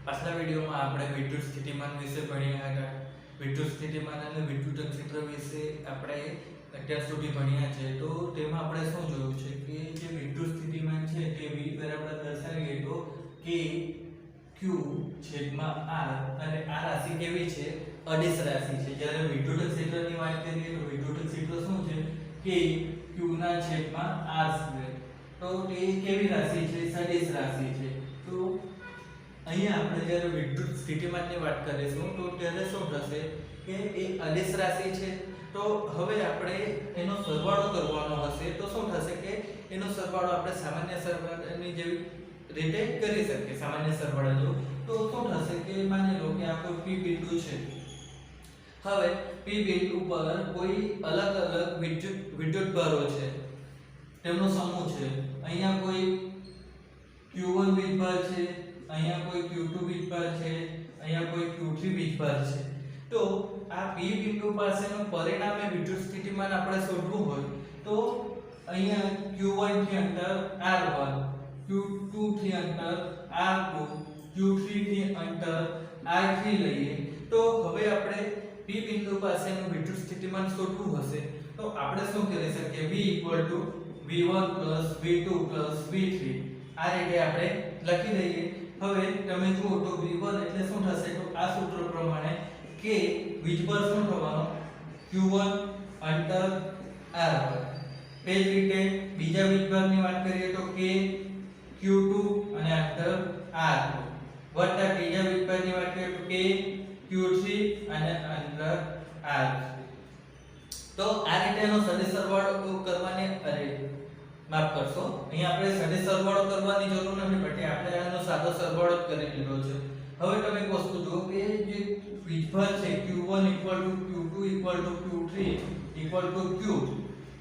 પાછલા વિડિયોમાં આપણે વિદ્યુત સ્થિતિમાન વિશે ભણ્યા હતા. વિદ્યુત સ્થિતિમાન અને વિદ્યુત ક્ષેત્ર વિશે આપણે અત્યાર સુધી ભણ્યા છે. તો તેમાં આપણે શું જોયું છે કે જે વિદ્યુત સ્થિતિમાન છે તે V બરાબર દર્શાવીએ તો K Q છેદમાં R, અને આ રાશિ કેવી છે? અદિશ રાશિ છે. જ્યારે વિદ્યુત ક્ષેત્રની વાત કરીએ તો વિદ્યુત ક્ષેત્ર શું છે? K Q ના છેદમાં R સ્ક્વેર. તો તે કેવી રાશિ છે? સદિશ રાશિ છે. તો અહીંયા આપણે જ્યારે વિદ્યુત સ્થિતિમાનની વાત કરીશું તો ત્યારે શું થશે કે એ અદિશ રાશિ છે. તો હવે આપણે એનો સરવાળો કરવાનો હશે તો શું થશે કે એનો સરવાળો આપણે સામાન્ય સરવાળાની જેવી રીતે કરી શકીએ. સામાન્ય સરવાળા જો તો શું થશે કે માની લો કે આ કોઈ P બિંદુ છે. હવે P બિંદુ પર કોઈ અલગ અલગ વિદ્યુત ભારો છે, તેમનો સમૂહ છે. અહીંયા કોઈ Q1 વીજભાર છે, અહીંયા કોઈ Q2 વીજભાર છે, અહીંયા કોઈ Q3 વીજભાર છે. તો આ P બિંદુ પાસેનું પરિણામી વિદ્યુત સ્થિતિમાન આપણે શોધવું હોય તો અહીંયા Q1 થી અંતર R1, Q2 થી અંતર R2, Q3 થી અંતર R3 લઈએ. તો હવે આપણે P બિંદુ પાસેનું વિદ્યુત સ્થિતિમાન શોધવું હશે તો આપણે શું કરી શકીએ? V V1 V2 V3 આ રીતે આપણે લખી દઈએ. હવે તમે જુઓ તો V1 એટલે શું થશે? તો આ સૂત્ર પ્રમાણે કે વીજભાર શું થવાનો? Q1 અંતર R1. તે જ રીતે બીજા વીજભારની વાત કરીએ તો K Q2 અને અંતર R2 વત્તા ત્રીજા વીજભારની વાત કરીએ તો K Q3 અને અંતર R3. તો આ રીતે એનો સદિશ સરવાળો કરવાની માફ કરશો, અહીં આપણે સદિશ સરવાળો કરવાની જરૂર નથી પડતી. આપણે આનો સાદો સરવાળો જ કરી લીધો છે. હવે તમે એક વસ્તુ જુઓ કે જે વીજભાર છે Q1 Q2 Q3 Q,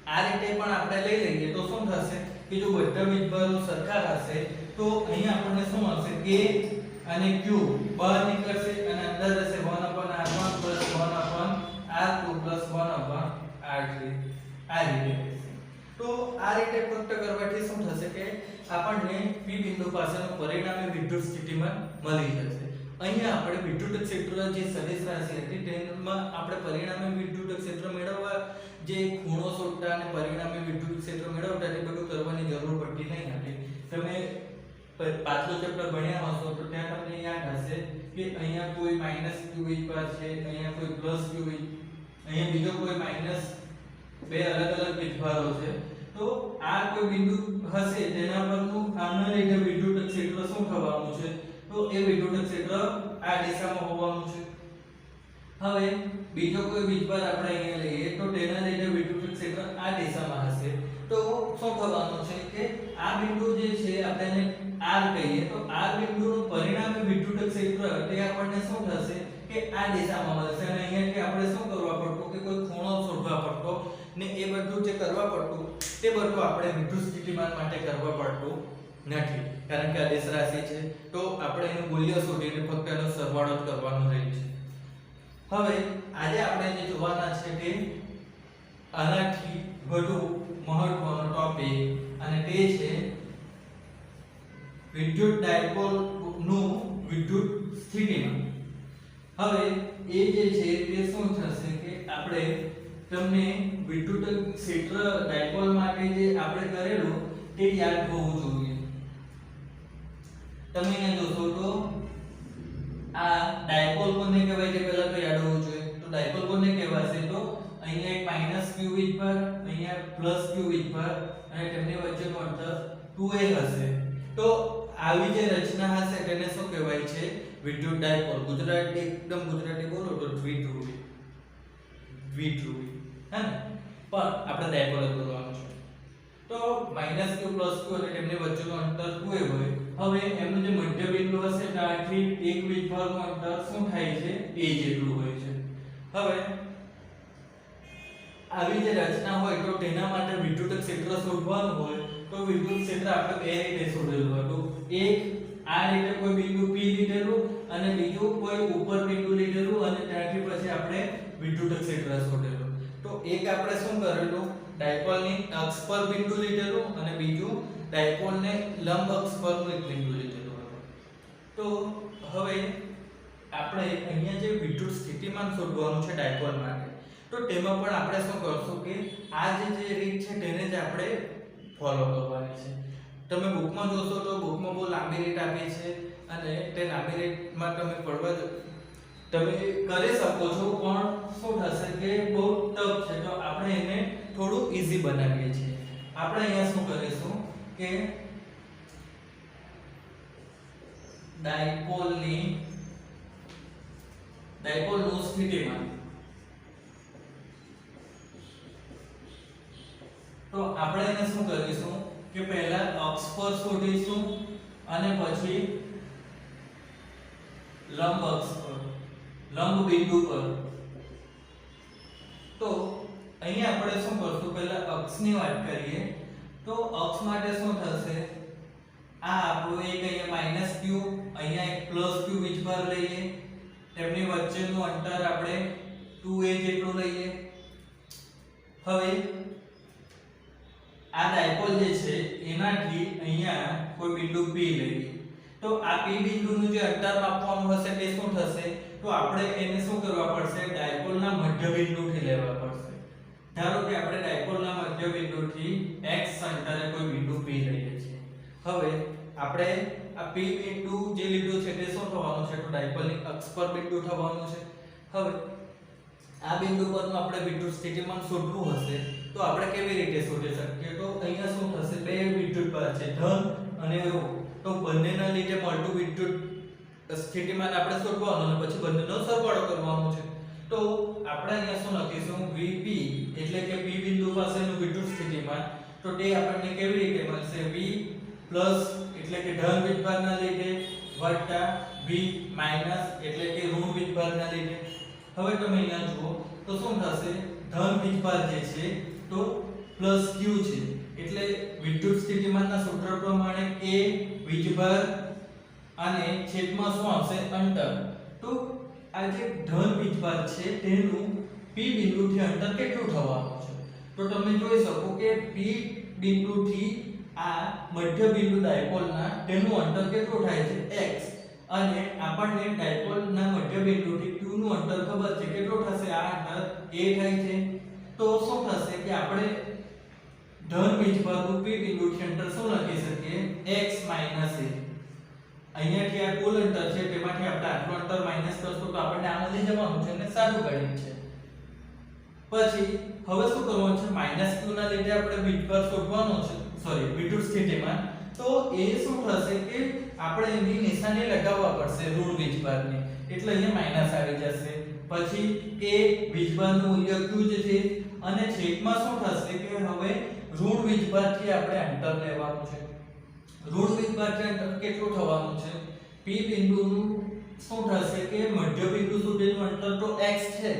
આ રીતે પણ આપણે લઈ લઈએ તો શું થશે કે જો બધા વીજભારો સરખા હશે તો અહીં આપણને શું મળશે? K અને Q બહાર નીકળશે અને અંદર રહેશે 1/R1 1/R2 1/R3 આ રીતે. તો આ રીતે ફક્ત કરવાથી શું થશે કે આપણને P બિંદુ પાસેનું પરિણામી વિદ્યુત સ્થિતિમાન મળી જશે. અહીંયા આપણે વિદ્યુત ક્ષેત્ર જે સદિશ રાશિ હતી તેમાં આપણે પરિણામી વિદ્યુત ક્ષેત્ર મેળવવા જે ખૂણો શોધતા અને પરિણામી વિદ્યુત ક્ષેત્ર મેળવતા તે બધું કરવાની જરૂર પડતી નહીં હતી. તમે પાછલું ચેપ્ટર ભણ્યા હશો તો ત્યાં તમને યાદ હશે કે અહીંયા કોઈ -q વીજભાર છે, અહીંયા કોઈ +q, અહીંયા બીજો કોઈ બે અલગ અલગ વીજભારો છે. તો આ કોઈ બિંદુ હશે તેના પરનું આના લીધે વિદ્યુત ક્ષેત્ર શું થવાનું છે? તો એ વિદ્યુત ક્ષેત્ર આ દિશામાં હોવાનું છે. હવે બીજો કોઈ વીજભાર આપણે અહીંયા લઈએ તો તેના લીધે વિદ્યુત ક્ષેત્ર આ દિશામાં હશે. તો શું થવાનું છે કે આ બિંદુ જે છે આપણે R કહીએ તો R બિંદુનું પરિણામી વિદ્યુત ક્ષેત્ર તે આપણને શું થશે કે આ દિશામાં મળશે. અને અહીંયાથી આપણે શું કરવા પડતું કે કોઈ ખૂણો શોધવા પડતો ને એ બધું જે કરવા પડતું તે બધું આપણે વિદ્યુત સ્થિતિમાન માટે કરવા પડતું નથી, કારણ કે અદિશ રાશિ છે. તો આપણે એનું મૂલ્ય શોધીને ફક્ત એનો સરવાળો જ કરવાનો રહે છે. હવે આજે આપણે જે જોવાના છે તે આનાથી વધુ મહત્વનો ટોપિક અને તે છે વિદ્યુત ડાયપોલ નું વિદ્યુત સ્થિતિમાન. હવે એ જે છે તે શું થશે કે આપણે તમને વિદ્યુત ક્ષેત્ર ડાયપોલ માટે જે આપણે કરેલું તે યાદ હોવું જોઈએ. તમે અહીંયા જોશો તો આ ડાયપોલ કોને કહેવાય છે પહેલા તો યાદ હોવું જોઈએ. તો ડાયપોલ કોને કહેવાશે? તો અહીંયા એક -q વીજભાર, અહીંયા +q વીજભાર અને તેમની વચ્ચેનું અંતર 2a હશે. તો આવી જે રચના હશે તેને શું કહેવાય છે? વિદ્યુત ડાયપોલ. એકદમ ગુજરાતી બોલો તો દ્વિધ્રુવી. હે ને? પણ આપણે ડાયપોલ જ બોલવાનું છે. તો -q +q એટલે તેમની વચ્ચેનું અંતર 2a હોય. હવે એમનું જે મધ્ય બિંદુ હશે ત્યાંથી એક વીજભારનું અંતર શું થાય છે? a જેટલું હોય છે. હવે આવી જે રચના હોય તો તેના માટે વિદ્યુત ક્ષેત્ર શોધવાનું હોય તો વિદ્યુત ક્ષેત્ર આપણે બે રીતે શોધેલું હતું. એક આ રીતે કોઈ બિંદુ P લીધેલું અને બીજું કોઈ ઉપર બિંદુ લીધેલું અને ત્યાંથી પછી આપણે વિદ્યુત ક્ષેત્ર શોધેલું. તો એક આપણે શું કરેલું? ડાયપોલની અક્ષ પર બિંદુ લીધેલું અને બીજું ડાયપોલને લંબ અક્ષ પરનું એક બિંદુ લીધેલું હતું. તો હવે આપણે અહીંયા જે વિદ્યુત સ્થિતિમાન શોધવાનું છે ડાયપોલ માટે, તો તેમાં પણ આપણે શું કરશું કે આ જે રીત છે તેને જ આપણે ફોલો કરવાની છે. તમે બુકમાં જોશો તો બુકમાં બહુ લાંબી રીત આપી છે અને તે લાંબી રીતમાં તમે તમે કરી શકો છો, પણ શું થશે કે બહુ ટફ છે, તો આપણે એને થોડું ઈઝી બનાવીએ છીએ. આપણે અહીંયા શું કરીશું કે ડાયપોલનું સ્થિતિમાન, તો આપણે એને શું કરીશું કે પહેલા અક્ષ પર શોધીશું અને પછી લંબ અક્ષ પર, લંબ બિંદુ પર. તો અહીંયા આપણે શું કરશું, પહેલા અક્ષની વાત કરીએ તો અક્ષ માટે શું થશે, આ આપણું એક અહીંયા -q, અહીંયા એક +q વીજભાર લઈએ, તેમની વચ્ચેનું અંતર આપણે 2a જેટલું લઈએ. હવે આ ડાયપોલ જે છે એનાથી અહીંયા કોઈ બિંદુ P લઈએ, તો આ P બિંદુનું જે અંતર માપવાનું હશે તે શું થશે, તો આપણે એને શું કરવા પડશે, ડાયપોલના મધ્ય બિંદુથી લેવા પડશે. ધારો કે આપણે ડાયપોલના મધ્ય બિંદુથી x અંતરે કોઈ બિંદુ P લઈએ છીએ. હવે આપણે આ P બિંદુ જે લીધું છે તે શું થવાનું છે, તો ડાયપોલની અક્ષ પર બિંદુ થવાનું છે. હવે આ બિંદુ પરનું આપણે વિદ્યુત સ્થિતિમાન શોધવું હશે, તો આપણે કેવી રીતે શોધી શકીએ, તો અહીંયા શું થશે, બે વિદ્યુતભાર છે ધન અને ઋણ, તો બંનેના લીધે મળતું વિદ્યુત સ્થિતિમાન આપણે શોધવાનું અને પછી બંનેનો સરવાળો કરવાનો છે. તો આપણે અહીંયા શું લખીશું, Vp એટલે કે P બિંદુ પાસેનું વિદ્યુત સ્થિતિમાન, તો તે આપણને કેવી રીતે મળશે, V પ્લસ એટલે કે ધન વીજભારના લીધે વત્તા V માઈનસ એટલે કે ઋણ વીજભારના લીધે. હવે તમે અહીંયા જુઓ તો શું થશે, ધન વીજભાર જે છે તો પ્લસ q છે, એટલે વિદ્યુત સ્થિતિમાનના સૂત્ર પ્રમાણે k વીજભાર અને છેદમાં શું આવશે, અંતર. તો આ જે ધન વીજભાર છે તેનું p બિંદુથી અંતર કેટલું થવાનું છે, તો તમે જોઈ શકો કે p બિંદુથી આ મધ્ય બિંદુ ડાયપોલના તેનું અંતર કેટલું થાય છે, x, અને આપણને ડાયપોલના મધ્ય બિંદુથી q નું અંતર ખબર છે કેટલું થશે, આ અંતર a થાય છે. તો શું થશે કે આપણે ધન વીજભારનું p બિંદુથી અંતર શું લખી શકીએ, x - a. અહીંયાથી આ કુલ અંતર છે તેમાંથી આપણે આટલું અંતર માઈનસ કરશું તો આપણને આ મળી જવાનું છે અને સાદું ગણિત છે. પછી હવે શું કરવાનું છે, -q ના લીધે આપણે વીજભાર શોધવાનો છે, સોરી વિદ્યુત સ્થિતિમાન. તો એ શું થશે કે આપણે એની નિશાની લગાવવા પડશે ઋણ વીજભારની, એટલે અહીંયા માઈનસ આવી જશે. પછી કે વીજભારનું મૂલ્ય q જ છે અને છેદમાં શું થશે કે હવે ઋણ વીજભારથી આપણે અંતર લેવાનું છે. ઋણ વીજભારથી અંતર કેટલું થવાનું છે, p બિંદુનું શું થશે કે મધ્ય બિંદુ સુધીનું અંતર તો x છે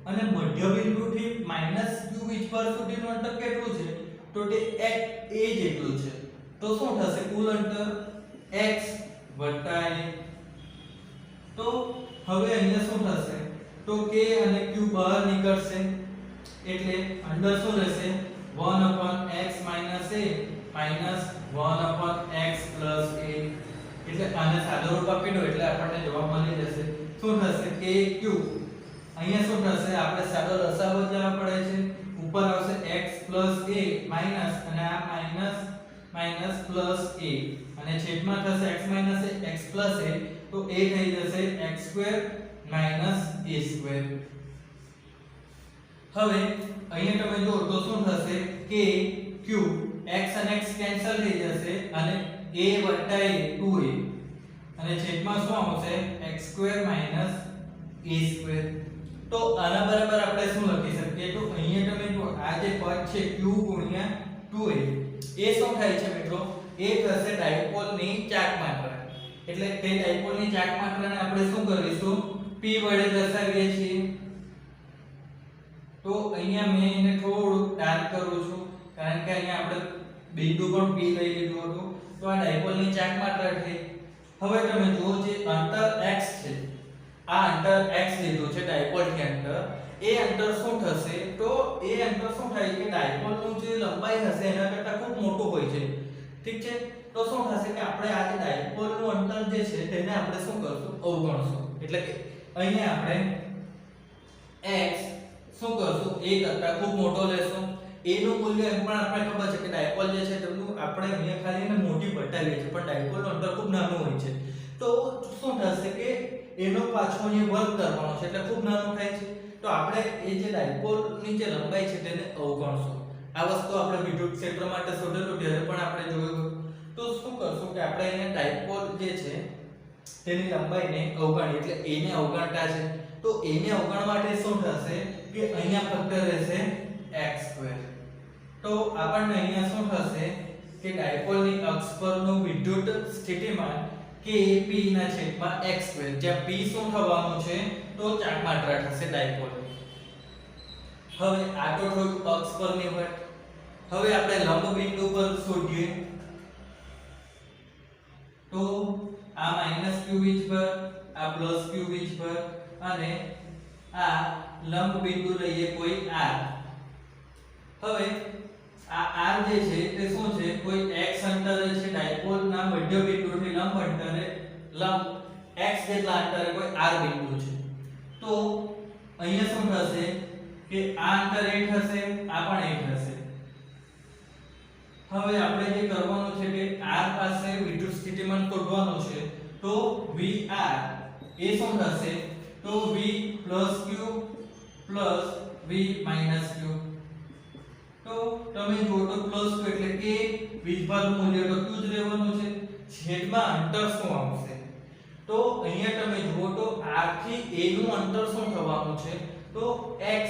અને મધ્ય બિંદુથી -q વીજભાર સુધીનું અંતર કેટલું છે, તો તે a જેટલું છે. તો શું થશે, કુલ અંતર x + a. તો હવે અહીંયા શું થશે, તો k અને q બહાર નીકળશે એટલે અંદર શું રહેશે, 1/x - a -1/x + a. એટલે આને સાદું રૂપ આપી દો એટલે આપણને જવાબ મળી જશે. શું થશે, k q, અહીંયા શું થશે, આપણે સાદો લસાઅ બદલવા પડે છે, ઉપર આવશે x + a માઈનસ અને આ માઈનસ પ્લસ a અને છેદમાં થશે x - a x + a, તો a થઈ જશે x² - a². હવે અહીંયા તમે જો તો શું થશે, k q, x અને x કેન્સલ થઈ જશે અને a + a 2a અને છેદમાં શું આવશે, x² - a². તો આના બરાબર આપણે શું લખી શકીએ, તો અહીંયા તમે જો આ જે પદ છે q * 2a એ શું થાય છે મિત્રો, એ થશે ડાયપોલની ચાક માત્રા. એટલે તે ડાયપોલની ચાક માત્રાને આપણે શું કરીશું, p વડે દર્શાવીએ છીએ. તો અહીંયા મેં એને થોડું ડાર્ક કરું છું કારણ કે અહીંયા આપણે બિંદુ પણ p લઈ લીધું હતું, તો આ ડાયપોલની ચાક માત્રા થઈ. હવે તમે જુઓ જે અંતર x છે, આ અંતર x લીધું છે ડાયપોલથી અંતર, એ અંતર શું થશે, તો એ અંતર શું થાય કે ડાયપોલનું જે લંબાઈ હશે એના કરતાં ખૂબ મોટું હોય છે. ઠીક છે, તો શું થશે કે આપણે આ જે ડાયપોલનું અંતર જે છે તેને આપણે શું કરશું, અવગણશું. એટલે કે અહીંયા આપણે x શું કરશું a કરતા ખૂબ મોટો લેશું. a નું મૂલ્ય એમ પણ આપણે ખબર છે કે ડાયપોલ જે છે તેનું આપણે અહીંયા ખાલી એને મોટી બતાવીએ છીએ પણ ડાયપોલનું અંતર ખૂબ નાનું હોય છે. તો શું થશે કે એનો પાછો અહીંયા વર્ગ કરવાનો છે એટલે ખૂબ નાનું થાય છે. તો આપણે એ જે ડાયપોલની જે લંબાઈ છે તેને અવગણશું. આ વસ્તુ આપણે વિદ્યુત ક્ષેત્ર માટે શોધેલું ત્યારે પણ આપણે જોયું. તો શું કરશું કે આપણે અહીંયા ડાયપોલ જે છે તેની લંબાઈને અવગણીએ એટલે a ને અવગણતા છે. તો a ને અવગણવા માટે શું થશે કે અહીંયા ફક્ત રહેશે x². તો આપણને અહીંયા શું થશે કે ડાયપોલની અક્ષ પરનું વિદ્યુત સ્થિતિમાન kp ના છેદમાં x², જ્યાં p શું થવાનું છે તો ચાક માત્રા થશે ડાયપોલ. હવે આ તો થોડું અક્ષ પરની વાત. હવે આપણે લંબ બિંદુ પર શોધીએ. તો આ -q વીજ પર, આ +q વીજ પર અને આ લંબ બિંદુ લઈએ કોઈ r. હવે આ r જે છે તે શું છે કોઈ x અંતરે છે ડાયપોલના મધ્ય બિંદુથી લંબ અંતરે લંબ x જેટલા અંતરે કોઈ r બિંદુ છે. તો અહીંયા શું થશે કે આ અંતર a થશે, આ પણ a થશે. હવે આપણે જે કરવાનું છે કે r પાસે વિદ્યુત સ્થિતિમાન શોધવાનું છે. તો vr એ શું થશે તો v + q + v - q. તો તમે જુઓ તો +q એટલે કે વીજભારનું મૂલ્ય તો q જ રહેવાનું છે, છેદમાં અંતર શું આવશે. તો અહીંયા તમે જુઓ તો r થી a નું અંતર શું થવાનું છે તો x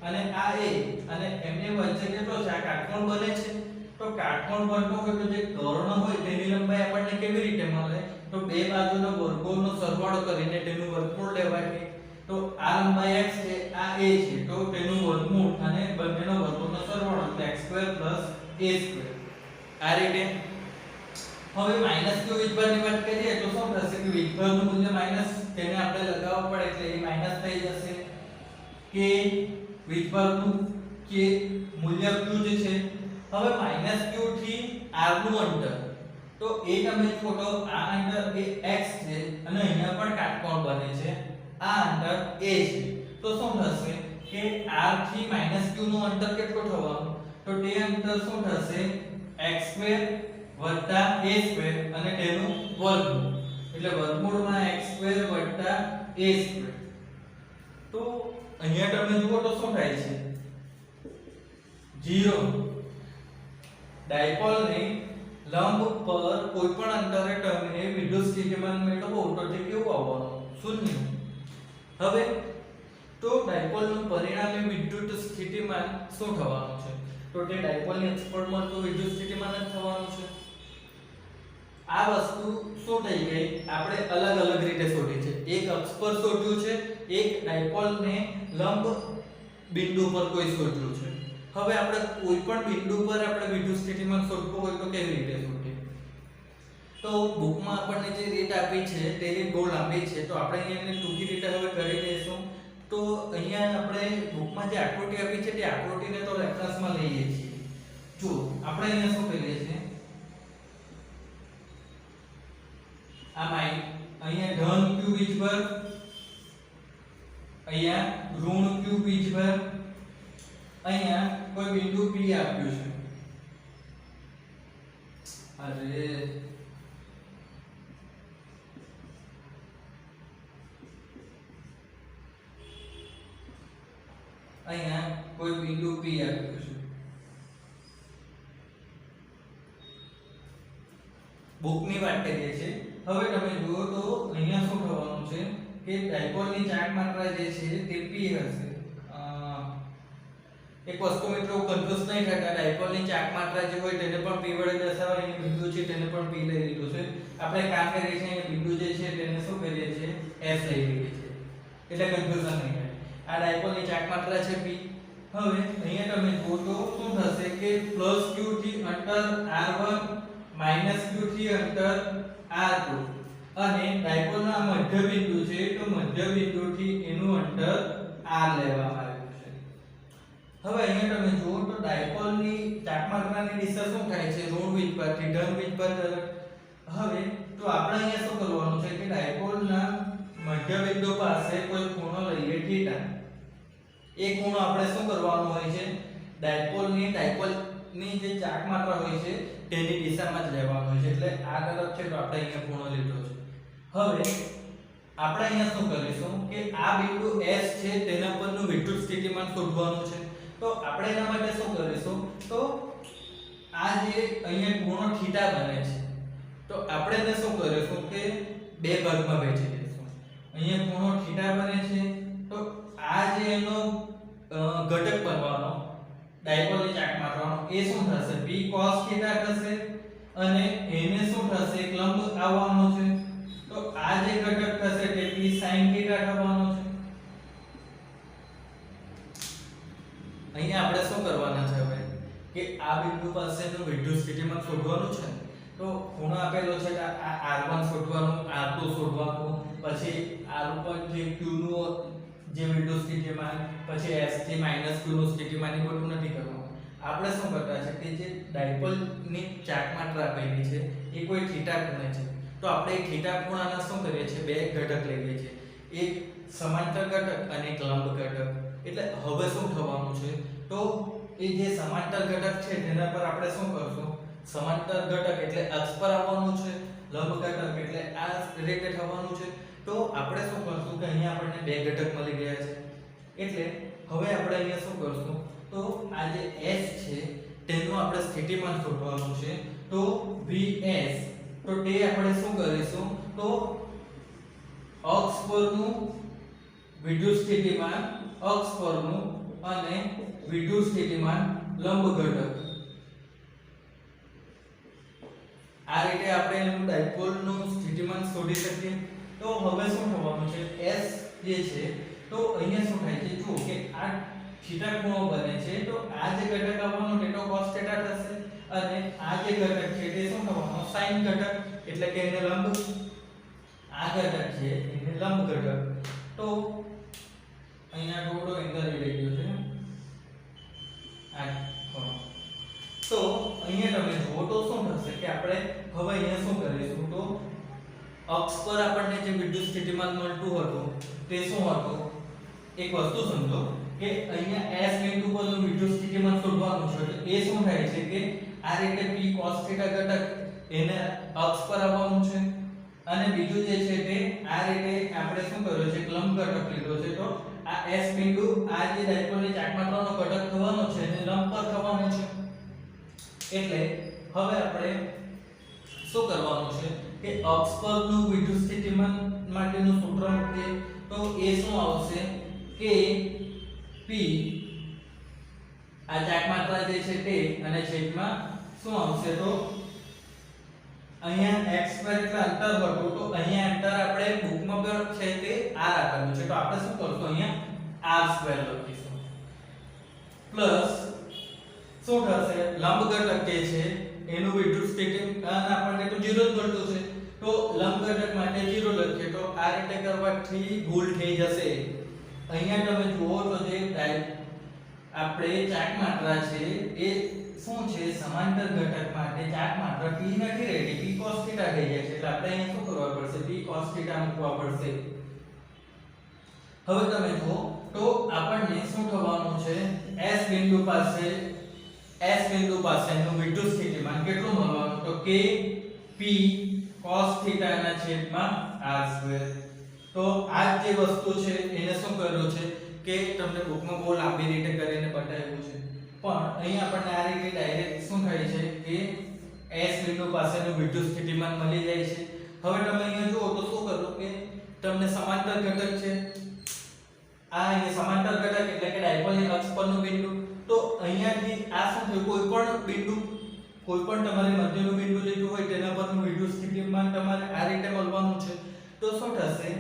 અને આ a અને એમને વચ્ચે કેટલો છે આ કાટકોણ બને છે. તો કાટકોણ બનતો હોય તો જે કર્ણ હોય તેની લંબાઈ આપણને કેવી રીતે મળે તો બે બાજુનો વર્ગોનો સરવાળો કરીને તેનું વર્ગમૂળ લેવાય. તો આ લંબાઈ x છે, આ a છે, તો તેનું વર્ગમૂળ અને બંનેનો વર્ગોનો સરવાળો એટલે x² + a². આ રીતે હવે -q વીજભારની વાત કરીએ તો શું થશે કે વીજભારનું મૂલ્ય માઈનસ તેને આપણે લગાવવું પડે એટલે એ માઈનસ થઈ જશે. કે વીજભારનું કે મૂલ્ય q જે છે. હવે -q થી r નું અંતર તો એ તમે ફોટો આ અંતર એ x છે અને અહીંયા પણ કાટકોણ બને છે, આ અંતર a છે. તો શું થશે કે r થી -q નું અંતર કેટલું થવાનું તો તે અંતર શું થશે x² + a² અને તેનું વર્ગમૂળ એટલે વર્ગમૂળમાં x² + a². તો અહીંયા તમે જુઓ તો શું થાય છે 0. ડાયપોલને લંબ પર કોઈપણ અંતરે તમે વિદ્યુત સ્થિતિમાન મેળવો તો તે કેવું આવવાનું 0. હવે તો ડાયપોલનું પરિણામી વિદ્યુત સ્થિતિમાન શું થવાનું છે તો તે ડાયપોલની અક્ષ પર મળતું વિદ્યુત સ્થિતિમાન જ થવાનું છે. આ વસ્તુ શું થઈ ગઈ આપણે અલગ અલગ રીતે શોધી છે. એક અક્ષ પર શોધ્યું છે, એક ડાયપોલને લંબ બિંદુ પર કોઈ શોધ્યું છે. હવે આપણે કોઈ પણ બિંદુ પર આપણે વિદ્યુત સ્થિતિમાન શોધવું હોય તો કેવી રીતે શોધીએ તો બુકમાં આપણને જે રીત આપી છે તે રીત બહુ લાંબી છે તો આપણે અહીંયા ટૂંકી રીતે હવે કરી દઈશું. તો અહીંયા આપણે બુકમાં જે આકૃતિ આપી છે તે આકૃતિને તો રેફરન્સમાં લઈએ છીએ. જો આપણે અહીંયા શું કરીએ છીએ અહીંયા ધન q વીજભાર, અહીંયા ઋણ q વીજભાર, અહીંયા કોઈ બિંદુ p આપ્યું છે. અરે અહીંયા કોઈ બિંદુ p આપ્યું છે. બુકની વાત કરીએ છીએ. હવે તમે જુઓ તો અહીંયા શું થવાનું છે કે ડાયપોલની ચાક માત્રા જે છે તે p હશે. એક વસ્તુ મિત્રો કન્ફ્યુઝ નહીં થતા, ડાયપોલની ચાક માત્રા જે હોય તેને પણ p વડે દર્શાવાય. અહીં બિંદુ છે તેને પણ p લઈ લીધું છે. આપણે કામ કરીએ છીએ અહીં બિંદુ જે છે તેને શું કરીએ છીએ s લઈ લઈએ છીએ એટલે કન્ફ્યુઝન નહીં થાય. આ ડાયપોલની ચાક માત્રા છે p. હવે અહીંયા તમે જુઓ તો શું થશે કે +q થી અંતર r1 -q થી અંતર r2 અને ડાયપોલના મધ્ય બિંદુ છે તો મધ્ય બિંદુથી એનું અંતર r લેવામાં આવ્યું છે. હવે અહીંયા તમે જુઓ તો ડાયપોલની ચાક માત્રાની દિશા શું થાય છે ઋણ વીજભારથી ધન વીજભાર તરફ. હવે તો આપણે અહીંયા શું કરવાનું છે કે ડાયપોલના મધ્ય મધ્ય બિંદુ પાસે કોઈ ખૂણો લઈએ થીટા, એ ખૂણો આપણે શું કરવાનો હોય છે, ડાયપોલની જે ચાક માત્રા હોય છે તેની દિશામાં જ લેવાનો હોય છે. એટલે આ તરફ છે તો આપણે અહીંયા ખૂણો લીધો છે. હવે આપણે અહીંયા શું કરીશું કે આ બિંદુ S છે તેના પરનું વિદ્યુત સ્થિતિમાન શોધવાનું છે. તો આપણે એના માટે શું કરીશું, તો આ જે અહીંયા ખૂણો થીટા બને છે તો આપણે એને શું કરીશું કે બે ભાગમાં વહેંચી દઈશું. અહીંયા ખૂણો થીટા બને છે તો આ જે એનો ઘટક બનવાનો ડાયપોલની ચાક માત્રાનો એ શું થશે, p cos થીટા થશે અને એને શું થશે, એક લંબ આવવાનો છે તો આ જે ઘટક થશે તે p sin થીટા થવાનો છે. અહીંયા આપણે શું કરવાના છે હવે કે આ બિંદુ પાસેનું વિદ્યુત સ્થિતિમાન શોધવાનું છે. તો ખૂણો આપેલો છે કે આ r1 શોધવાનું, r2 શોધવાનું, પછી r ઉપર જે q નું જે વિદ્યુત સ્થિતિમાન, પછી s થી -q નું સ્થિતિમાન એ બધું નથી કરવાનું. આપણે શું કરતા છે કે જે ડાયપોલની ચાક માત્રા આપેલી છે એ કોઈ થીટા ખૂણે છે તો આપણે એ થીટા ખૂણાના શું કરીએ છીએ, બે ઘટક લઈએ છીએ, એક સમાંતર ઘટક અને એક લંબ ઘટક. એટલે હવે શું થવાનું છે, તો એ જે સમાંતર ઘટક છે તેના પર આપણે શું કરશું, સમાંતર ઘટક એટલે અક્ષ પર આવવાનું છે, લંબ ઘટક એટલે આ રીતે થવાનું છે. તો આપણે શું કરશું કે અહીંયા આપણને બે ઘટક મળી ગયા છે એટલે હવે આપણે અહીંયા શું કરશું, તો આ જે S છે તેનું આપણે સ્થિતિમાન શોધવાનું છે. તો Vs, તો તે આપણે શું કરીશું, તો અક્ષ પરનું વિદ્યુત સ્થિતિમાન અક્ષ પરનું અને વિદ્યુત સ્થિતિમાન લંબ ઘટક, આ રીતે આપણે એનું ડાયપોલનું સ્થિતિમાન શોધી શકીએ. તો હવે શું થવાનું છે, S જે છે તો અહીંયા શું થાય છે, જુઓ કે આ થીટા ખૂણો બને છે તો આ જે ઘટક આવવાનો તે તો cos થીટા થશે અને આ જે ઘટક છે તે શું થવાનો, sin ઘટક એટલે કે એને લંબ, આ ઘટક છે એને લંબ ઘટક. તો અહીંયા થોડો એંગલ લઈ ગયો છે આ ખૂણો. તો અહીંયા તમે જુઓ તો શું થશે કે આપણે હવે અહીંયા શું કરીશું, તો અક્ષ પર આપણને જે વિદ્યુત સ્થિતિમાન મળતું હતું તે શું હતું, એક વસ્તુ સમજો કે અહીંયા S બિંદુ પરનું વિદ્યુત સ્થિતિમાન શોધવાનું છે તો એ શું થાય છે કે આ રીતે p cos થીટા ઘટક એને અક્ષ પર આવવાનું છે અને બીજું જે છે તે આ રીતે આપણે શું કર્યું છે, લંબ ઘટક લીધો છે. તો આ S બિંદુ આ જે ડાયપોલની ચાક માત્રાનો ઘટક થવાનો છે અને લંબ પર થવાનો છે. એટલે હવે આપણે શું કરવાનું છે કે અક્ષ પરનું વિદ્યુત સ્થિતિમાન માટેનું સૂત્ર મૂકીએ તો એ શું આવશે કે p આ ચાક માત્રા જે છે તે અને છેદમાં શું આવશે, તો અહીંયા x² એટલે અંતર હતું તો અહીંયા અંતર આપણે બુકમાં પર છે તે r આપેલું છે તો આપણે શું કરશું, અહીંયા r² લખીશું પ્લસ શું થશે, લંબ ઘટક જે છે એનું વિદ્યુત સ્થિતિમાન આપણને તો 0 જ મળતું છે તો લંબ ઘટક માટે 0 લખીએ તો આ રીતે કરવાથી ભૂલ થઈ જશે. અહીંયા તમે જુઓ તો જે આપણે ચાક માત્રા છે એ શું છે, સમાંતર ઘટક માટે ચાક માત્રા p નથી રહેતી, p cos થીટા થઈ જાય છે એટલે આપણે અહીંયા શું કરવા પડશે, p cos થીટા મૂકવા પડશે. હવે તમે જુઓ તો આપણને શું થવાનું છે, S બિંદુ પાસેનું વિદ્યુત સ્થિતિમાન કેટલું મળવાનું, તો k p cos થીટા ના છેદમાં r². તો આ જે વસ્તુ છે એને શું કર્યું છે કે તમને બુકમાં બહુ લાંબી રીતે કરીને બતાવ્યું છે પણ અહીંયા આપણને આ રીતે ડાયરેક્ટ શું થાય છે કે S બિંદુ પાસેનું વિદ્યુત સ્થિતિમાન મળી જાય છે. હવે તમે અહીંયા જુઓ તો શું કરો કે તમને સમાંતર ઘટક છે, આ અહીંયા સમાંતર ઘટક એટલે કે ડાયપોલની અક્ષ પરનું બિંદુ. તો અહીંયાથી આ શું થયું, કોઈ પણ તમારે મધ્યનું બિંદુ લીધું હોય તેના પરનું વિદ્યુત સ્થિતિમાન તમારે આ રીતે મળવાનું છે. તો શું થશે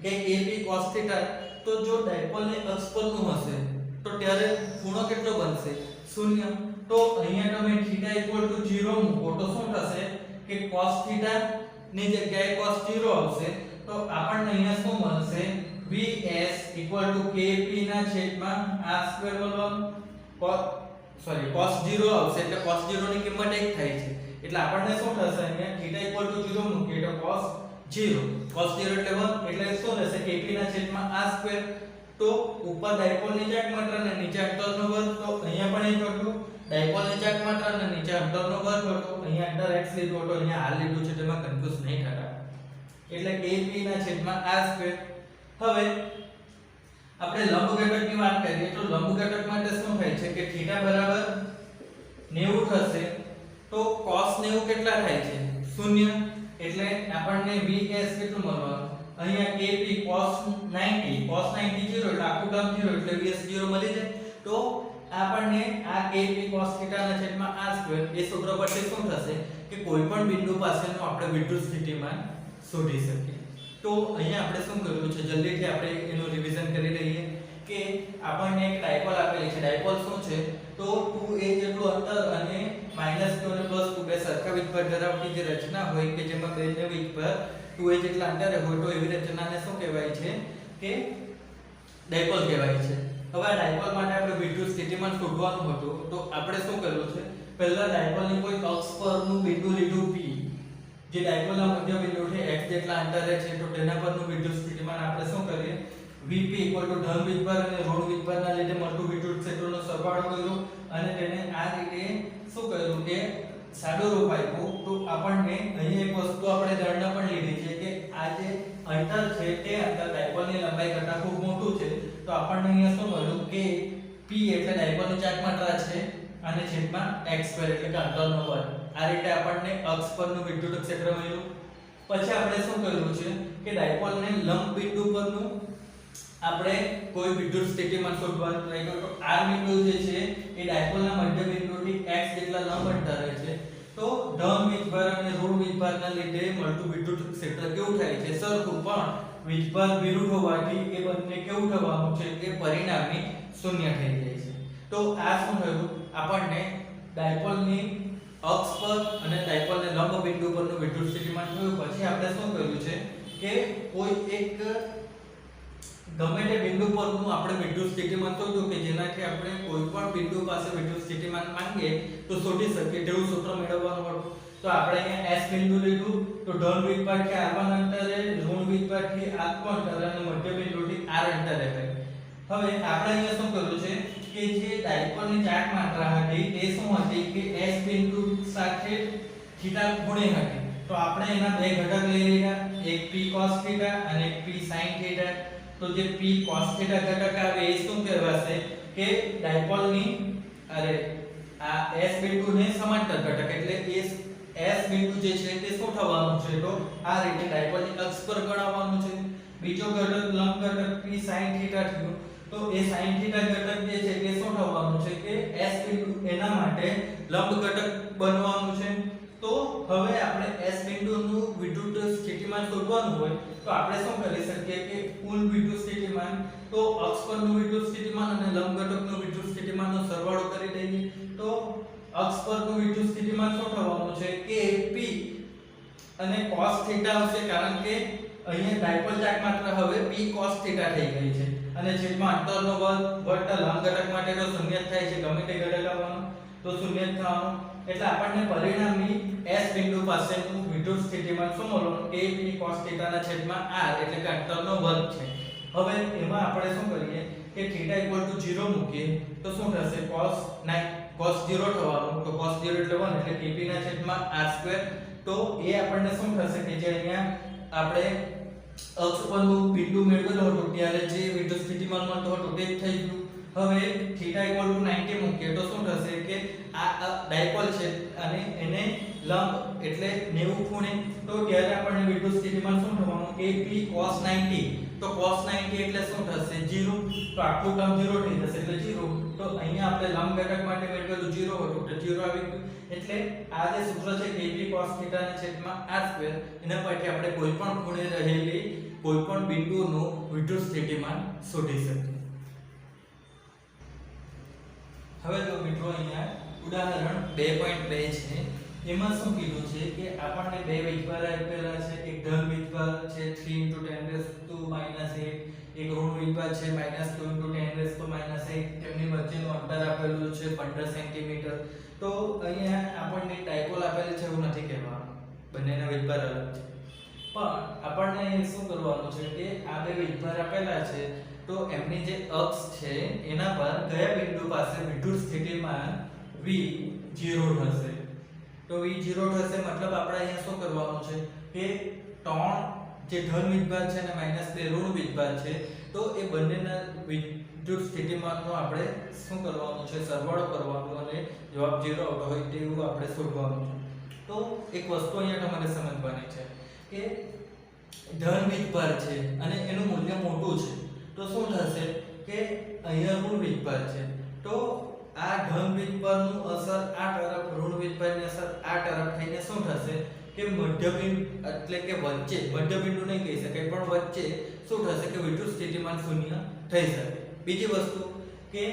કે AP cos થીટા, તો જો ડાયપોલની અક્ષ પરનું હશે તો ત્યારે ખૂણો કેટલો બનશે, 0. તો અહીંયા તમે થીટા 0 મૂકો તો શું થશે કે cos થીટા ની જગ્યાએ cos 0 આવશે તો આપણને અહીંયા શું મળશે, Vs KP ના છેદમાં r² મળવાનું. cos 0 આવશે એટલે cos 0 ની કિંમત 1 થાય છે એટલે આપણને શું થશે, અહીંયા θ 0 મૂકીએ તો cos 0 cos 0 એટલે 1 એટલે શું રહેશે kp ના છેદમાં r સ્ક્વેર તો ઉપર ડાયપોલ ની ચાક માત્ર અને નીચે અંતરનો વર્ગ તો અહીંયા પણ એ જ હતું ડાયપોલ ની ચાક માત્ર અને નીચે અંતરનો વર્ગ હતો અહીંયા અંતર x લીધું હતો અહીંયા r લીધું છે તેમાં કન્ફ્યુઝ નહીં થતા એટલે kp ના છેદમાં r સ્ક્વેર હવે આપણે લંબ ઘટકની વાત કરીએ તો લંબ ઘટક માટે શું થાય છે કે θ બરાબર 90 થશે તો cos 90 કેટલા થાય છે 0 એટલે આપણને vs કેટલું મળવાનું અહીંયા kp cos 90 0 એટલે આખું ટર્મ 0 એટલે vs 0 મળી જાય તો આપણને આ kp cos θ ના છેદમાં r સ્ક્વેર એ સૂત્ર પરથી શું થશે કે કોઈપણ બિંદુ પાસેનું આપણે વિદ્યુત સ્થિતિમાન શોધી શકીએ તો અહીંયા આપણે શું કરવું છે જલ્દીથી આપણે એનું રિવિઝન કરી લઈએ કે આપણને એક ડાયપોલ આપેલી છે ડાયપોલ શું છે તો 2a જેટલું અંતર અને -2 અને +2 બે સરખા વિજભાર ધરાવતી જે રચના હોય કે જેમાં બેને વિજભાર 2a જેટલા અંતરે હોય તો એવી રચનાને શું કહેવાય છે કે ડાયપોલ કહેવાય છે હવે આ ડાયપોલ માટે આપણે વિદ્યુત સ્થિતિમાન શોધવાનું હતું તો આપણે શું કરવું છે પહેલા ડાયપોલની કોઈ અક્ષ પરનું બિંદુ લીધું p જે ડાયપોલના મધ્ય બિંદુથી x જેટલા અંતરે છે તો તેના પરનું વિદ્યુત સ્થિતિમાન આપણે શું કરીએ Vp ધન વિજભાર અને ઋણ વિજભારના લીધે મળતું વિદ્યુત ક્ષેત્રનો સરવાળો કર્યો અને તેને આ રીતે શું કર્યું કે સાદું રૂપ આપ્યું તો આપણને અહીં એક વસ્તુ આપણે ધારણા પણ લીધી છે કે આ જે અંતર છે તે અંતર ડાયપોલની લંબાઈ કરતાં ખૂબ મોટું છે તો આપણને અહીંયા શું મળ્યું કે p એટલે ડાયપોલની ચાક માત્રા છે અને છેદમાં x² એટલે કે અંતરનો વર્ગ આ રીતે આપણને અક્ષ પરનું વિદ્યુત ક્ષેત્ર મળ્યું પછી આપણે શું કર્યું છે કે ડાયપોલને લંબ બિંદુ પરનું આપણે કોઈ વિદ્યુત સ્થિતિમાન શોધવાનું ટ્રાય કર્યો તો r બિંદુ જે છે એ ડાયપોલના મધ્ય બિંદુથી x જેટલા લંબ અંતરે છે તો ધન વિજભાર અને ઋણ વિજભારના લીધે મળતું વિદ્યુત ક્ષેત્ર કેવું થાય છે સરખું પણ વિજભાર વિરુદ્ધ હોવાથી એ બંને કેવું થવાનું છે કે પરિણામી શૂન્ય થઈ જાય છે તો આ શું થયું આપણને ડાયપોલની અક્ષ પર અને ડાયપોલને લંબ બિંદુ પરનું વિદ્યુત સ્થિતિમાન થયું પછી આપણે શું કર્યું છે કે કોઈ એક ગમે તે બિંદુ પરનું આપણે વિદ્યુત સ્થિતિમાન શોધ્યું કે જેનાથી આપણે કોઈ પણ બિંદુ પાસે વિદ્યુત સ્થિતિમાન માંગીએ તો શોધી શકીએ તેવું સૂત્ર મેળવવાનું હતું તો આપણે અહીંયા S બિંદુ લીધું તો ધન વિજભારથી r1 અંતરે ઋણ વિજભારથી r2 અંતરે અને મધ્ય બિંદુથી r અંતરે હોય હવે આપણે અહીંયા શું કર્યું છે કે જે ડાયપોલની ચાક માત્રા હતી તે શું હતી કે S બિંદુ સાથે θ ખૂણે હતી તો આપણે એના બે ઘટક લઈ લીધા એક p cos θ અને એક p sin θ તો જે p cos θ ઘટક આવે એ શું કહેવાશે કે ડાયપોલની આ S બિંદુને સમાંતર ઘટક એટલે S બિંદુ જે છે તે શું થવાનું છે તો આ રીતે ડાયપોલની અક્ષ પર ગણવાનું છે બીજો ઘટક લંબ ઘટક p sin θ થયું તો એ sin θ ઘટક જે છે તે શું થવાનું છે કે S બિંદુ એના માટે લંબ ઘટક બનવાનું છે તો હવે આપણે S બિંદુનું વિદ્યુત સ્થિતિમાન શોધવાનું હોય તો આપણે શું કરી શકીએ કે કુલ વિદ્યુત સ્થિતિમાન તો અક્ષ પરનું વિદ્યુત સ્થિતિમાન અને લંબ ઘટકનું વિદ્યુત સ્થિતિમાનનો સરવાળો કરી દઈએ તો અક્ષ પરનું વિદ્યુત સ્થિતિમાન શું થવાનું છે કે p અને cos θ આવશે કારણ કે અહીંયા ડાયપોલ ચાક માત્ર હવે p cos θ થઈ ગઈ છે અને છેદમાં અંતરનો વર્ગ વત્તા લંબ ઘટક માટે તો શૂન્ય થાય છે ગમે તે ઘટક આવવાનો તો શૂન્ય જ થવાનું એટલે આપણને પરિણામી S બિંદુ પાસેનું વિદ્યુત સ્થિતિમાન શું મળવાનું કે p cos θ ના છેદમાં r એટલે કે અંતરનો વર્ગ છે હવે એમાં આપણે શું કરીએ કે θ 0 મૂકીએ તો શું થશે cos 0 થવાનું તો cos 0 એટલે 1 એટલે kp ના છેદમાં r² તો એ આપણને શું થશે કે જે અહીંયા આપણે અક્ષ પરનું બિંદુ મેળવેલો હતો ત્યારે જે વિદ્યુત સ્થિતિમાન મળતો હતો તે જ થઈ ગયું હવે θ 90 મૂકીએ તો શું થશે કે આ ડાયપોલ છે અને એને લંબ એટલે 90 ખૂણે તો ત્યારે આપણને વિદ્યુત સ્થિતિમાન શું થવાનું કે p cos 90 તો cos 90 એટલે શું થશે 0 તો આખું ટર્મ 0 થઈ જશે એટલે 0 તો અહીંયા આપણે લંબ ઘટક માટે મેળવેલું 0 હતું તો 0 આવી ગયું એટલે આ જે સૂત્ર છે કે p cos θ ના છેદમાં r² એના પરથી આપણે કોઈ પણ ખૂણે રહેલી કોઈ પણ બિંદુનું વિદ્યુત સ્થિતિમાન શોધી શકીએ હવે જો મિત્રો અહીંયા ઉદાહરણ 2.2 છે એમાં શું કીધું છે કે આપણને બે વીજભાર આપેલા છે એક ધન વીજભાર છે 3 × 10⁻⁸ એક ઋણ વીજભાર છે -2 × 10⁻⁸ તેમની વચ્ચેનું અંતર આપેલું છે 15 સેન્ટીમીટર તો અહીંયા આપણને ડાયપોલ આપેલી છે એવું નથી કહેવાનું બંનેના વીજભાર અલગ છે પણ આપણને અહીં શું કરવાનું છે કે આ બે વીજભાર આપેલા છે તો એમની જે અક્ષ છે એના પર કયા બિંદુ પાસે વિદ્યુત સ્થિતિમાન V0 થશે તો V0 થશે મતલબ આપણે અહીંયા શું કરવાનું છે કે 3 જે ધન વીજભાર છે અને -2 ઋણ વીજભાર છે તો એ બંનેના વિદ્યુત સ્થિતિમાનનો આપણે શું કરવાનું છે સરવાળો કરવાનો અને જવાબ 0 આવતો હોય તેવું આપણે શોધવાનું છે તો એક વસ્તુ અહીંયા તમારે સમજવાની છે કે ધન વીજભાર છે અને એનું મૂલ્ય મોટું છે તો શું થશે કે અહીંયા ઋણ વીજભાર છે તો આ ધન વીજભારનું અસર આ તરફ ઋણ વીજભારની અસર આ તરફ થઈને શું થશે કે મધ્યબિંદુ એટલે કે વચ્ચે મધ્યબિંદુ નહીં કહી શકાય પણ વચ્ચે શું થશે કે વિદ્યુત સ્થિતિમાન શૂન્ય થઈ શકે બીજી વસ્તુ કે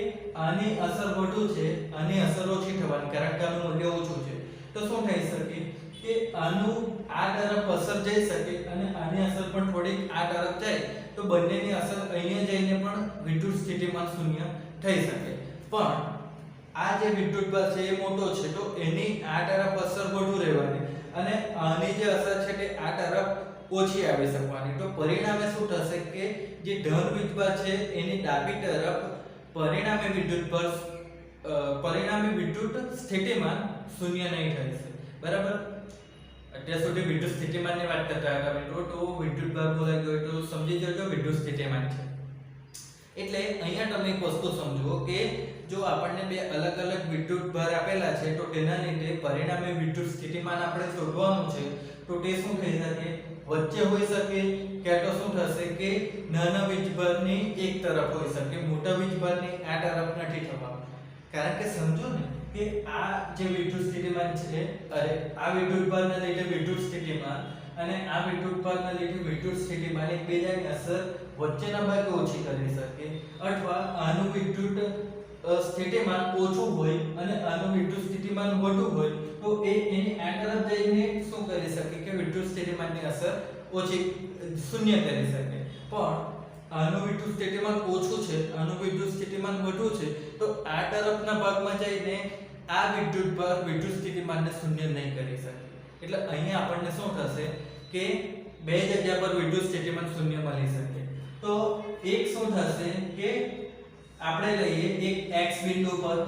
આની અસર વધુ છે આની અસર ઓછી થવાની કારણ કે આનું મૂલ્ય ઓછું છે તો શું થઈ શકે કે આનું આ તરફ અસર જઈ શકે અને આની અસર પણ થોડીક આ તરફ જાય તો બંનેની અસર અહીંયા જઈને પણ વિદ્યુત સ્થિતિમાન શૂન્ય થઈ શકે પણ આ જે વિદ્યુતભાર છે એ મોટો છે તો એની આ તરફ અસર વધુ રહેવાની અને આની જે અસર છે તે આ તરફ ઓછી આવી શકવાની તો પરિણામે શું થશે કે જે ધન વીજભાર છે એની ડાબી તરફ પરિણામે વિદ્યુત સ્થિતિમાન શૂન્ય નહીં થશે બરાબર અત્યાર સુધી વિદ્યુત સ્થિતિમાનની વાત કરતા હતા મિત્રો તો વિદ્યુતભાર બોલાઈ ગયો તો સમજી જજો વિદ્યુત સ્થિતિમાન છે એટલે અહીંયા તમે એક વસ્તુ સમજો કે જો આપણને બે અલગ અલગ વિદ્યુતભાર આપેલા છે તો તેના લીધે પરિણામે વિદ્યુત સ્થિતિમાન આપણે શોધવાનું છે તો તે શું થઈ શકે વચ્ચે હોઈ શકે કે તો શું થશે કે નાના વીજભારની એક તરફ હોઈ શકે મોટા વીજભારની આ તરફ નથી થવાનું કારણ કે સમજો ને કે આ જે વિદ્યુત સ્થિતિમાન છે અરે આ વિદ્યુતભારના લીધે વિદ્યુત સ્થિતિમાન અને આ વિદ્યુતભારના લીધે વિદ્યુત સ્થિતિમાન એકબીજાની અસર વચ્ચેના ભાગે ઓછી કરી શકે અથવા આનું વિદ્યુત સ્થિતિમાન ઓછું હોય અને આનું વિદ્યુત સ્થિતિમાન વધુ હોય તો એની આ તરફ જઈને શું કરી શકે કે વિદ્યુત સ્થિતિમાનની અસર ઓછી શૂન્ય કરી શકે પણ આનું વિદ્યુત સ્થિતિમાન ઓછું છે આનું વિદ્યુત સ્થિતિમાન વધુ છે તો આ તરફના ભાગમાં જઈને આ વિદ્યુતભાર વિદ્યુત સ્થિતિમાનને શૂન્ય નહીં કરી શકે એટલે અહીંયા આપણને શું થશે કે બે જગ્યા પર વિદ્યુત સ્થિતિમાન શૂન્ય મળી શકે તો એક શું થશે કે આપણે લઈએ એક x બિંદુ પર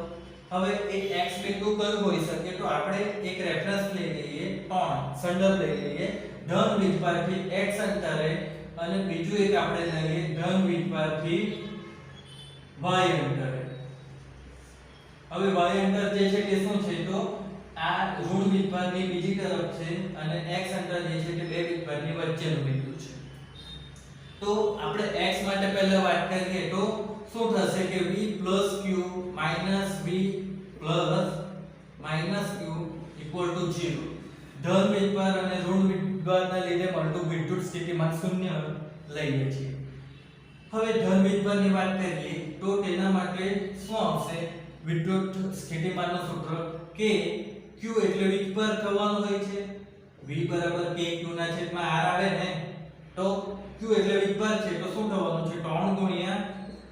હવે એક x બિંદુ પર હોઈ શકે તો આપણે એક રેફરન્સ લઈ લઈએ સંદર્ભ લઈ લઈએ ધન વીજભારથી x અંતરે અને બીજું એક આપણે લઈએ ધન વીજભારથી y અંતરે હવે y અંતર જે છે તે શું છે તો આ ઋણ વીજભારની બીજી તરફ છે અને x અંતર જે છે તે બે વીજભારની વચ્ચેનું બિંદુ છે તો આપણે x માટે પહેલા વાત કરીએ તો શું થશે કે v q v q 0 ધન વીજભાર અને ઋણ વીજભારના લીધે મળતું વિદ્યુત સ્થિતિમાન શૂન્ય લઈએ છીએ હવે ધન વીજભારની વાત કરીએ તો તેના માટે શું આવશે વિદ્યુત સ્થિતિમાનનું સૂત્ર કે q એટલે વીજભાર થવાનું હોય છે v k q ના છેદમાં r આવે ને તો q એટલે વીજભાર છે તો શું થવાનું છે 3 ગુણ્યા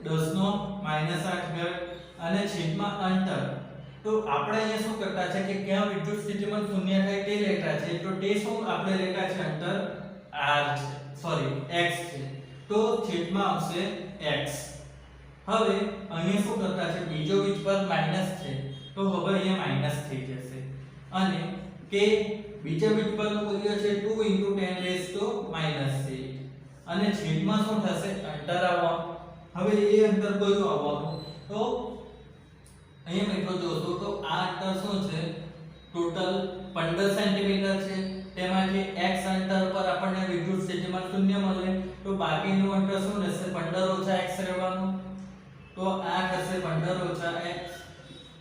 10 નો -8 અને છેદમાં અંતર તો આપણે અહીંયા શું કરતા છે કે ક્યાં વિદ્યુત સ્થિતિમાન શૂન્ય થાય તે લેતા છે તો તે શું આપણે લેતા છે અંતર r છે સોરી x છે તો છેદમાં આવશે x હવે અહીંયા શું કરતા છે બીજો વીજભાર માઈનસ છે તો હવે અહીંયા માઈનસ થઈ જશે અને કે બીજા વીજભારનું મૂલ્ય છે 2 * 10⁻⁻8 અને છેદમાં શું થશે અંતર આવવાનું હવે એ અંતર કયું આવવાનું તો અહીંયા મિત્રો જોશો તો આ અંતર શું છે ટોટલ 15 સેન્ટીમીટર છે તેમાંથી x અંતર પર આપણને વિદ્યુત સ્થિતિમાન શૂન્ય મળે તો બાકીનું અંતર શું રહેશે 15 - x રહેવાનું તો આ થશે 15 - x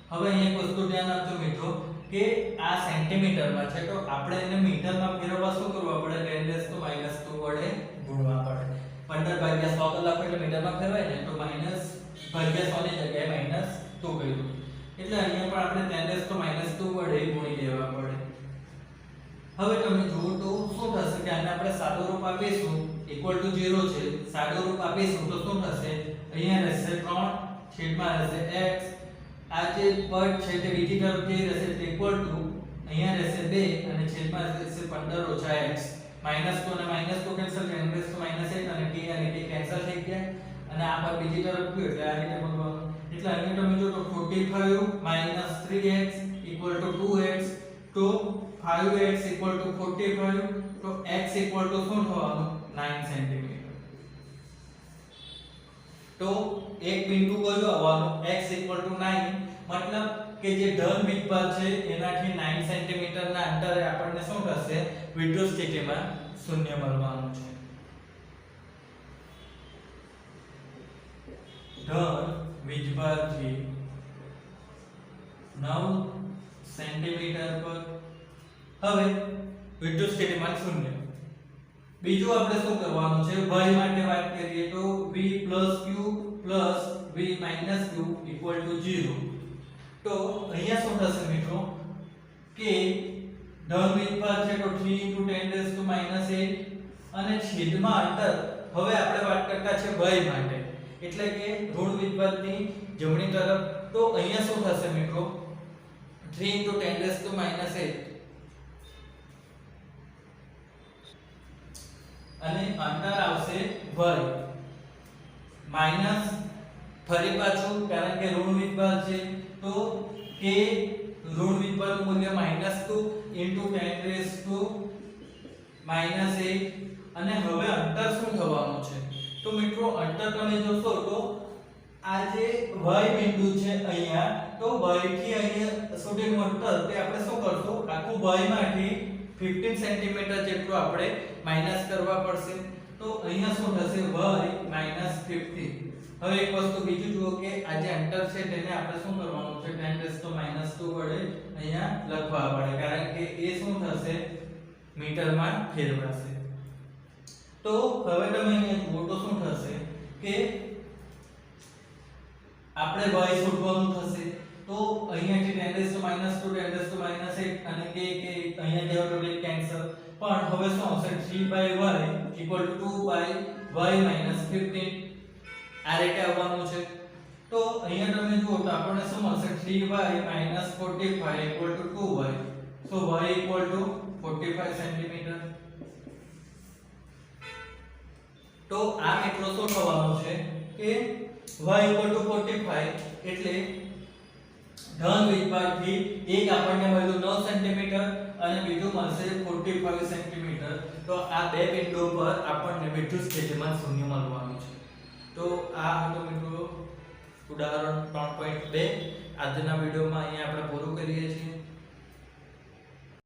હવે અહીંયા એક વસ્તુ ધ્યાન આપજો મિત્રો કે આ સેન્ટીમીટરમાં છે તો આપણે એને મીટરમાં ફેરવવા શું કરવું પડે 10⁻² વડે ગુણવા પડે 15/100 કલાક એટલે મીટરમાં ફેરવાય ને તો -/100 ની જગ્યાએ -2 કર્યું એટલે અહીંયા પણ આપણે 10⁻² વડે ગુણી દેવા પડે હવે તમે જુઓ તો શું થશે કે આને આપણે સાદું રૂપ આપીશું = 0 છે સાદું રૂપ આપીશું તો શું થશે અહીંયા રહેશે 3 છેદમાં રહેશે x આ જે પદ છે તે બીજી તરફ જઈ રહેશે તે = અહીંયા રહેશે 2 અને છેદમાં રહેશે 15 - x -2 અને -2 કેન્સલ, 10⁻⁸ અને t અને t કેન્સલ થઈ ગયા અને આ પર બીજી તરફ ગયો એટલે આ રીતે બોલવાનું. એટલે અહીંયા તમે જો તો 45 - 3x = 2x, તો 5x = 45, તો x = શું થવાનું 9 સેન્ટીમીટર. તો એક બિંદુ કયો આવવાનો x = 9, મતલબ કે જે ધન વિભાગ છે એનાથી 9 સેન્ટીમીટર ના અંતરે આપણને શું થશે વિદ્યુત સ્થિતિમાન શૂન્ય મળવાનું છે. ધન વીજભારથી 9 સેન્ટીમીટર પર હવે વિદ્યુત સ્થિતિમાન શૂન્ય. બીજું આપણે શું કરવાનું છે, y માટે વાત કરીએ તો v + q + v - q = 0. તો અહીંયા શું થશે મિત્રો કે ધન વિભાગ છે તો 3 × 10⁻⁸ અને છેદમાં અંતર. હવે આપણે વાત કરતા છે y માટે, એટલે કે ઋણ વિભાગની જમણી તરફ. તો અહીંયા શું થશે મિત્રો 3 × 10⁻⁸ અને અંતર આવશે y માઈનસ ફરી પાછું કારણ કે ઋણ વિભાગ છે તો k ઋણ વિભાગનું મૂલ્ય -2 × 10⁻⁸ અને હવે અંતર શું થવાનું છે તો મિત્રો અંતર તમે જોશો તો આ જે y બિંદુ છે અહીંયા, તો y થી અહીંયા સુધીનું અંતર તે આપણે શું કરશું આખું y માંથી 15 સેન્ટીમીટર જેટલું આપણે માઈનસ કરવા પડશે. તો અહીંયા શું થશે y -15. હવે એક વસ્તુ બીજું જુઓ કે આ જે અંતર છે તેને આપણે શું કરવાનું છે 10⁻² વડે અહીંયા લખવા પડે કારણ કે એ શું થશે મીટરમાં ફેરવાશે. તો હવે તમે અહીંયા જુઓ તો શું થશે કે આપણે y શોધવાનું થશે. તો અહીંયાથી 10⁻², 10⁻⁸ અને k અહીંયા જેવો તો કેન્સલ. પણ હવે શું આવશે 3/y = 2/y - 15. આ રીતે આવવાનું છે. તો અહીંયા તમે જુઓ તો આપણને શું મળશે 3y - 45 = 2y. so y = 45 centimetre. તો આ મિત્રો શું થવાનું છે કે y = 45 એટલે ધન વિભાગથી એક આપણને મળ્યું 9 સેન્ટીમીટર અને બીજું મળશે 45 સેન્ટીમીટર. તો આ બે બિંદુઓ પર આપણને વિદ્યુત સ્થિતિમાન શૂન્ય મળવાનું છે. તો આ હતો મિત્રો ઉદાહરણ 3.2. આજના વિડિયોમાં અહીંયા આપણે પૂરું કરીએ છીએ.